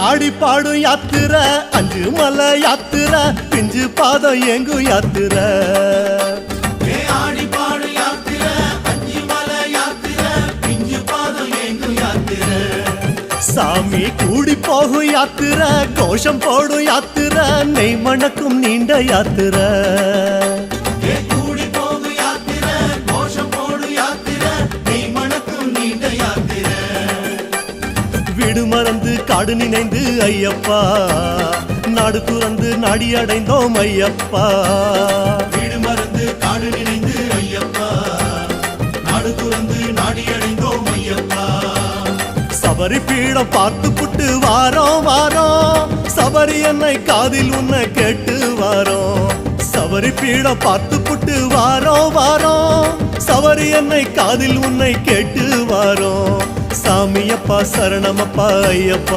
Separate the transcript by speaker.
Speaker 1: ஆடி பாடும் யாத்திரை அஞ்சு மலை யாத்திரை பிஞ்சு பாதம் எங்கு யாத்திரை
Speaker 2: ஆடி பாடும் யாத்திரை அஞ்சு மலை யாத்திரை பிஞ்சு பாதம் எங்கு யாத்திரை
Speaker 1: சாமி கூடி போகும் யாத்திரை கோஷம் போடும் யாத்திரை நெய் மணக்கும் நீண்ட யாத்திரை
Speaker 2: கூடி போகும் யாத்திரை கோஷம் போடும் யாத்திரை நெய் மணக்கும் நீண்ட யாத்திரை
Speaker 1: வீடு மறந்து காடு நினைந்து ஐயப்பா நாடு துறந்து நாடி அடைந்தோம் ஐயப்பா
Speaker 2: வீடு மறந்து காடு நினைந்து ஐயப்பா நாடு துறந்து நாடி அடைந்தோம் ஐயப்பா
Speaker 1: சபரி பீடம் பார்த்து புட்டு வாரோம் வாரோம் சபரி என்னை காதில் உன்னை கேட்டு வாரோம் சபரி பீடம் பார்த்து புட்டு வாரோம் வாரோம் சபரி என்னை காதில் உன்னை கேட்டு வாரோம் சாமியப்பா சரணமப்பா ஐயப்பா